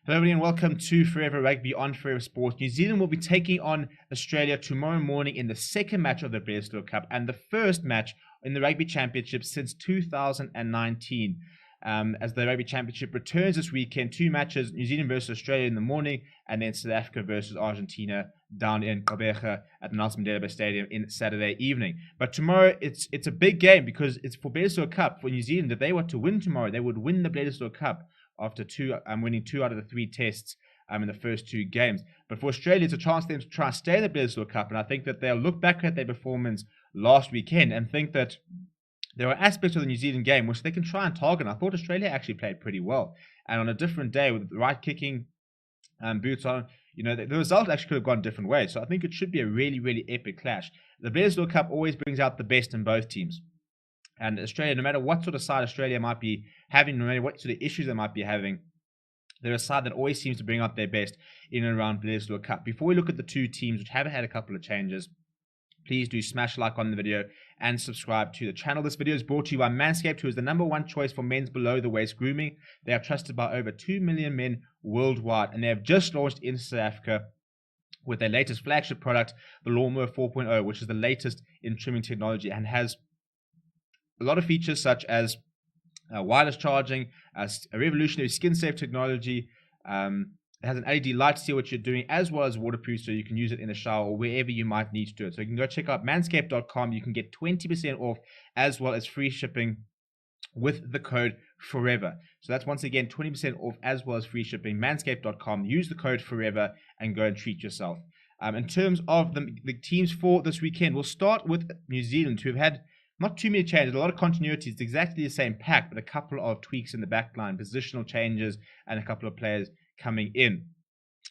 Hello everybody and welcome to Forever Rugby on Forever Sports. New Zealand will be taking on Australia tomorrow morning in the second match of the BLEDISLOE Cup and the first match in the Rugby Championship since 2019. As the Rugby Championship returns this weekend, two matches, New Zealand versus Australia in the morning and then South Africa versus Argentina down in Gqeberha at the Nelson Mandela Bay Stadium in Saturday evening. But tomorrow it's a big game because it's for BLEDISLOE Cup for New Zealand. If they were to win tomorrow, they would win the BLEDISLOE Cup after winning 2 out of the 3 tests in the first 2 games. But for Australia, it's a chance for them to try and stay in the BLEDISLOE Cup, and I think that they'll look back at their performance last weekend and think that there are aspects of the New Zealand game which they can try and target. I thought Australia actually played pretty well, and on a different day with the right kicking boots on, the result actually could have gone different ways. So I think it should be a really, really epic clash. The BLEDISLOE Cup always brings out the best in both teams. And Australia, no matter what sort of side Australia might be having, no matter what sort of issues they might be having, they're a side that always seems to bring out their best in and around BLEDISLOE Cup. Before we look at the two teams, which have had a couple of changes, please do smash like on the video and subscribe to the channel. This video is brought to you by Manscaped, who is the #1 choice for men's below-the-waist grooming. They are trusted by over 2 million men worldwide, and they have just launched in South Africa with their latest flagship product, the Lawnmower 4.0, which is the latest in trimming technology and has a lot of features such as wireless charging, a revolutionary skin-safe technology. It has an LED light to see what you're doing, as well as waterproof, so you can use it in the shower or wherever you might need to do it. So you can go check out manscaped.com. You can get 20% off, as well as free shipping with the code FOREVER. So that's once again 20% off, as well as free shipping. Manscaped.com. Use the code FOREVER and go and treat yourself. In terms of the teams for this weekend, we'll start with New Zealand, who have had not too many changes, a lot of continuity. It's exactly the same pack, but a couple of tweaks in the back line, positional changes, and a couple of players coming in.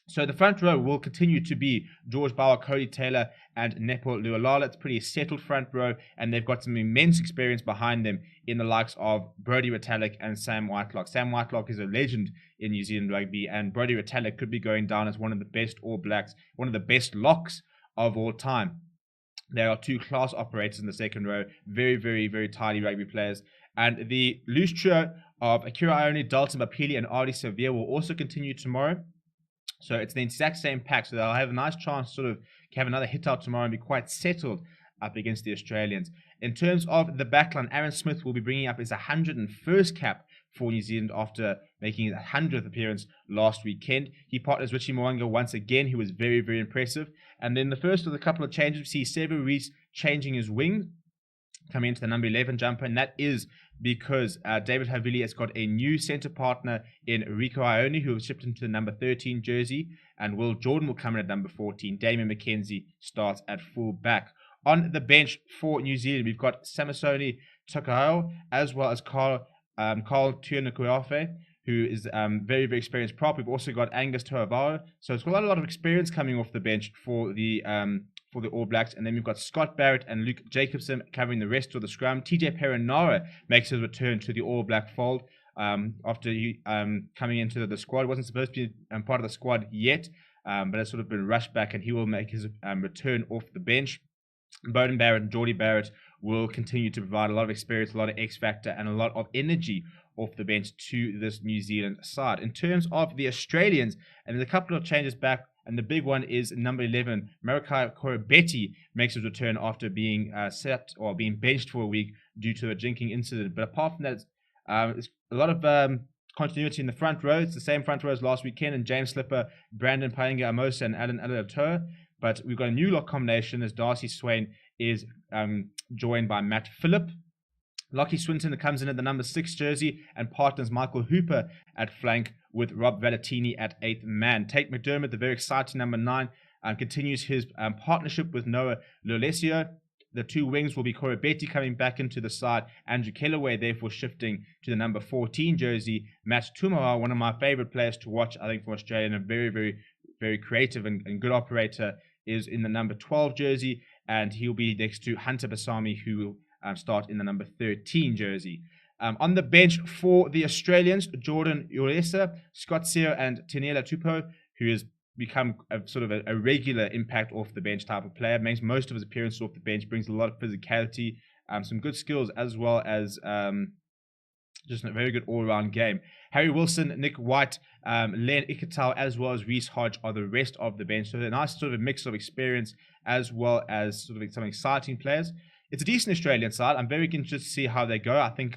So the front row will continue to be George Bauer, Cody Taylor, and Nepo Lualala. It's a pretty settled front row, and they've got some immense experience behind them in the likes of Brodie Retallick and Sam Whitelock. Sam Whitelock is a legend in New Zealand rugby, and Brodie Retallick could be going down as one of the best All Blacks, one of the best locks of all time. There are 2 class operators in the second row, very, very, very tidy rugby players. And the loose trio of Akira Ione, Dalton Bapili, and Artie Sevilla will also continue tomorrow. So it's the exact same pack, so they'll have a nice chance to sort of have another hit out tomorrow and be quite settled up against the Australians. In terms of the backline, Aaron Smith will be bringing up his 101st cap for New Zealand after making his 100th appearance last weekend. He partners Richie Mo'unga once again, who was very, very impressive. And then the first of the couple of changes, we see Sevu Reece changing his wing, coming into the number 11 jumper, and that is because David Havili has got a new centre partner in Rico Ione, who was shipped into the number 13 jersey, and Will Jordan will come in at number 14. Damien McKenzie starts at full back. On the bench for New Zealand, we've got Samisoni Takahao, as well as Carl Tuinukuafe, who is very, very experienced prop. We've also got Angus Toavao. So it's got a lot of experience coming off the bench for the All Blacks. And then we've got Scott Barrett and Luke Jacobson covering the rest of the scrum. TJ Perenara makes his return to the All Black fold after coming into the squad. Wasn't supposed to be part of the squad yet, but has sort of been rushed back, and he will make his return off the bench. Beauden Barrett and Geordie Barrett will continue to provide a lot of experience, a lot of X factor, and a lot of energy off the bench to this New Zealand side. In terms of the Australians, and there's a couple of changes back, and the big one is number 11, Marikai Koroibete makes his return after being being benched for a week due to a drinking incident. But apart from that, it's a lot of continuity in the front row. It's the same front row as last weekend, and James Slipper, Brandon Painga Amosa, and Alan Alatoa. But we've got a new lock combination as Darcy Swain is joined by Matt Phillip. Lockie Swinton comes in at the number 6 jersey and partners Michael Hooper at flank with Rob Valentini at 8th man. Tate McDermott, the very exciting number 9, continues his partnership with Noah Lolesio. The 2 wings will be Koroibete coming back into the side, Andrew Kellaway therefore shifting to the number 14 jersey. Matt Tumawa, one of my favorite players to watch, I think, from Australia, and a very, very, very creative and good operator, is in the number 12 jersey, and he'll be next to Hunter Basami, who will start in the number 13 jersey. On the bench for the Australians, Jordan Uresa, Scott Sear, and Tenela Tupou, who has become a regular impact off the bench type of player, makes most of his appearances off the bench, brings a lot of physicality, some good skills, as well as Just a very good all-round game. Harry Wilson, Nick White, Len Ikitau, as well as Reece Hodge are the rest of the bench. So a nice sort of mix of experience as well as sort of some exciting players. It's a decent Australian side. I'm very interested to see how they go. I think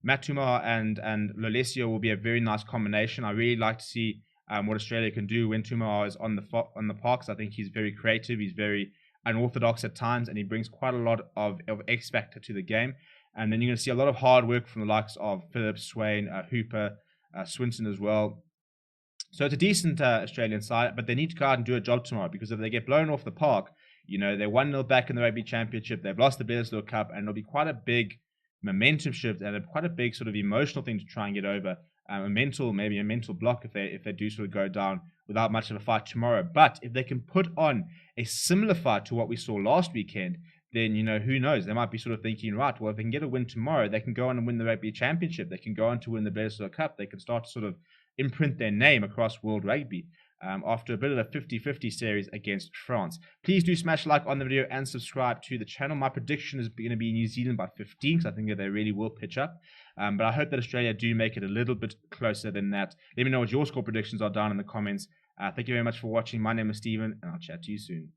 Matuma and Lolesio will be a very nice combination. I really like to see what Australia can do when Tumao is on the parks. I think he's very creative. He's very unorthodox at times, and he brings quite a lot of X factor to the game. And then you're going to see a lot of hard work from the likes of Phillips, Swain, Hooper, Swinson as well. So it's a decent Australian side, but they need to go out and do a job tomorrow, because if they get blown off the park, you know, they're 1-0 back in the Rugby Championship. They've lost the BLEDISLOE Cup, and it'll be quite a big momentum shift and quite a big sort of emotional thing to try and get over. Maybe a mental block if they do sort of go down without much of a fight tomorrow. But if they can put on a similar fight to what we saw last weekend, then, you know, who knows? They might be sort of thinking, right, well, if they can get a win tomorrow, they can go on and win the Rugby Championship. They can go on to win the BLEDISLOE Cup. They can start to sort of imprint their name across world rugby after a bit of a 50-50 series against France. Please do smash like on the video and subscribe to the channel. My prediction is going to be New Zealand by 15, because I think that they really will pitch up. But I hope that Australia do make it a little bit closer than that. Let me know what your score predictions are down in the comments. Thank you very much for watching. My name is Steven, and I'll chat to you soon.